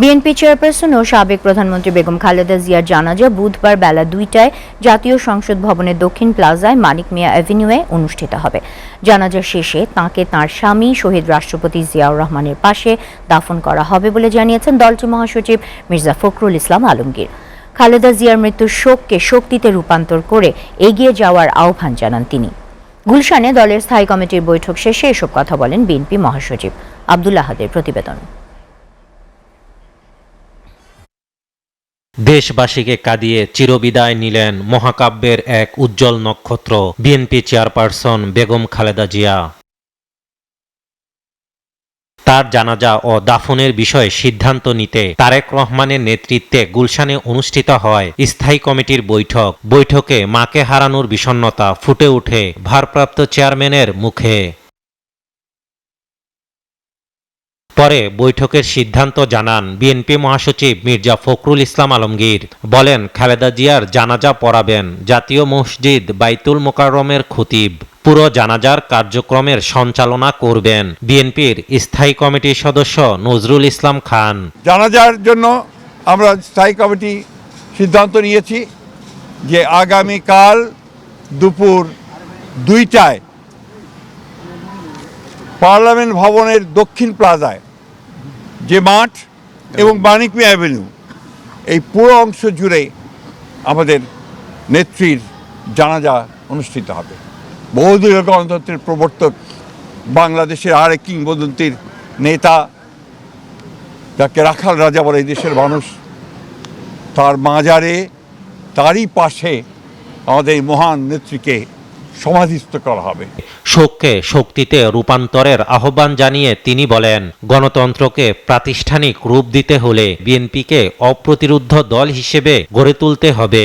BNP chairperson ও সাবেক প্রধানমন্ত্রী বেগম খালেদা জিয়ার জানাজা বুধবার বেলা ২টায় জাতীয় সংসদ ভবনের দক্ষিণ প্লাজায় মানিক মিয়া অ্যাভিনিউয়ে অনুষ্ঠিত হবে। জানাজা শেষে তাঁকে তাঁর স্বামী শহীদ রাষ্ট্রপতি জিয়াউর রহমানের পাশে দাফন করা হবে বলে জানিয়েছেন দলটির মহাসচিব মির্জা ফখরুল ইসলাম আলমগীর। খালেদা জিয়ার মৃত্যুর শোককে শক্তিতে রূপান্তর করে এগিয়ে যাওয়ার আহ্বান জানান তিনি। গুলশানে দলের স্থায়ী কমিটির বৈঠক শেষে এসব কথা বলেন বিএনপি মহাসচিব। আব্দুল আহাদের প্রতিবেদন। দেশবাসীকে কাঁদিয়ে চিরবিদায় নিলেন মহাকাব্যের এক উজ্জ্বল নক্ষত্র বিএনপি চেয়ারপারসন বেগম খালেদা জিয়া। তার জানাজা ও দাফনের বিষয়ে সিদ্ধান্ত নিতে তারেক রহমানের নেতৃত্বে গুলশানে অনুষ্ঠিত হয় স্থায়ী কমিটির বৈঠকে মাকে হারানোর বিষণ্ণতা ফুটে ওঠে ভারপ্রাপ্ত চেয়ারম্যানের মুখে। পরে বৈঠকের সিদ্ধান্ত জানান বিএনপি মহাসচিব মির্জা ফখরুল ইসলাম আলমগীর। বলেন, খালেদা জিয়ার জানাজা পড়াবেন জাতীয় মসজিদ বাইতুল মোকাররমের খতিব। পুরো জানাজার কার্যক্রমের সঞ্চালনা করবেন বিএনপির স্থায়ী কমিটির সদস্য নজরুল ইসলাম খান। জানাজার জন্য আমরা স্থায়ী কমিটি সিদ্ধান্ত নিয়েছি যে আগামীকাল দুপুর ২টায় পার্লামেন্ট ভবনের দক্ষিণ প্লাজায় যে মাঠ এবং মানিক মিয়া অ্যাভিনিউ এই পুরো অংশ জুড়ে আমাদের নেত্রীর জানাজা অনুষ্ঠিত হবে। বহুদলীয় গণতন্ত্রের প্রবর্তক, বাংলাদেশের আরেক কিংবদন্তির নেতা, যাকে রাখাল রাজা বলে এই দেশের মানুষ, তার মাজারে তারই পাশে আমাদের এই মহান নেত্রীকে সমাধিস্থ করা হবে। শোককে শক্তিতে রূপান্তরের আহ্বান জানিয়ে তিনি বলেন, গণতন্ত্রকে প্রাতিষ্ঠানিক রূপ দিতে হলে বিএনপিকে অপ্রতিরোধ্য দল হিসেবে গড়ে তুলতে হবে।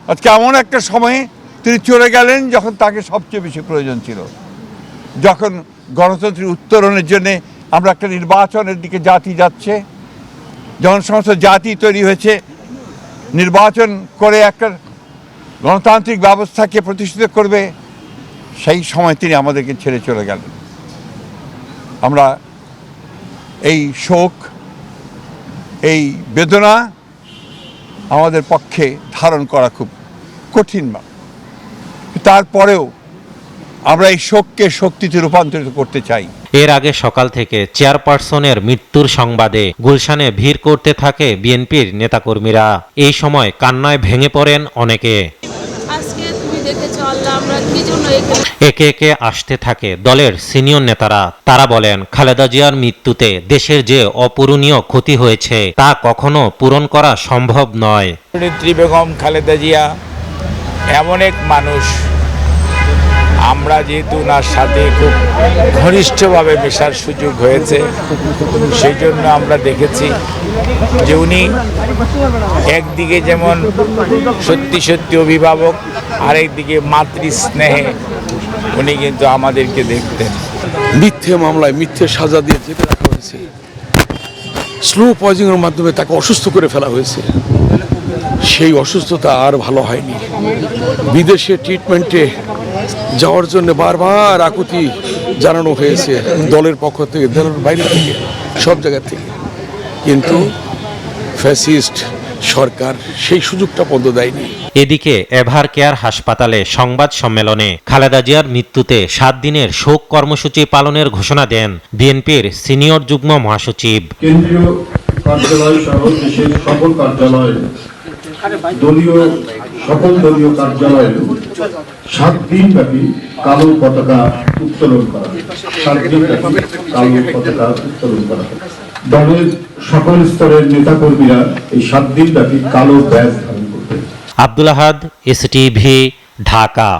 আজকে এমন একটা সময়ে তিনি চলে গেলেন যখন তাকে সবচেয়ে বেশি প্রয়োজন ছিল, যখন গণতন্ত্রের উত্তরণের জন্য আমরা একটা নির্বাচনের দিকে জাতি যাচ্ছে, যখন সমস্ত জাতি তৈরি হয়েছে নির্বাচন করে একটা গণতান্ত্রিক ব্যবস্থাকে প্রতিষ্ঠিত করবে, সেই সময় তিনি আমাদেরকে ছেড়ে চলে গেলেন। আমরা এই শোক, এই বেদনা আমাদের পক্ষে ধারণ করা খুব কঠিন। তারপরেও আমরা এই শোককে শক্তিতে রূপান্তরিত করতে চাই। এর আগে সকাল থেকে চেয়ারপারসনের মৃত্যুর সংবাদে গুলশানে ভিড় করতে থাকে বিএনপির নেতাকর্মীরা। এই সময় কান্নায় ভেঙে পড়েন অনেকে। একে একে আসতে থাকে দলের সিনিয়র নেতারা। তারা বলেন, খালেদা জিয়ার মৃত্যুতে দেশের যে অপূরণীয় ক্ষতি হয়েছে তা কখনো পূরণ করা সম্ভব নয়। নেত্রী বেগম খালেদা জিয়া এমন এক মানুষ, আমরা যেহেতু ওনার সাথে খুব ঘনিষ্ঠভাবে মেশার সুযোগ হয়েছে, সেই জন্য আমরা দেখেছি যে উনি একদিকে যেমন সত্যি সত্যি অভিভাবক, আরেকদিকে মাতৃ স্নেহে উনি কিন্তু আমাদেরকে দেখতেন। মিথ্যে মামলায় মিথ্যে সাজা দিয়ে জেলে রাখা হয়েছে, স্লো পয়জনিংয়ের মাধ্যমে তাকে অসুস্থ করে ফেলা হয়েছে। সেই অসুস্থতা আর ভালো হয়নি। বিদেশে ট্রিটমেন্টে যাওয়ার জন্য বারবার আকুতি জানানো হয়েছে দলের পক্ষ থেকে, দলের বাইরে থেকে, সব জায়গা থেকে, কিন্তু ফ্যাসিস্ট সরকার সেই সুযোগটা পর্যন্ত দেয়নি। এদিকে এভার কেয়ার হাসপাতালে সংবাদ সম্মেলনে খালেদা জিয়ার মৃত্যুতে ৭ দিনের শোক কর্মসূচি পালনের ঘোষণা দেন বিএনপির সিনিয়র যুগ্ম মহাসচিব। কেন্দ্রীয় কার্যালয় সহ দেশের সকল কার্যালয়ে, সকল দলীয় কার্যালয়ে ৭ দিন ব্যাপী কালো পতাকা উত্তোলন করা। ৭ দিন ব্যাপী কালো পতাকা উত্তোলন করা। দলের সকল স্তরের নেতাকর্মীরা এই ৭ দিন ব্যাপী কালো ব্যাজ ধারণ করবে। আব্দুল আহাদ, এসটিভি, ঢাকা।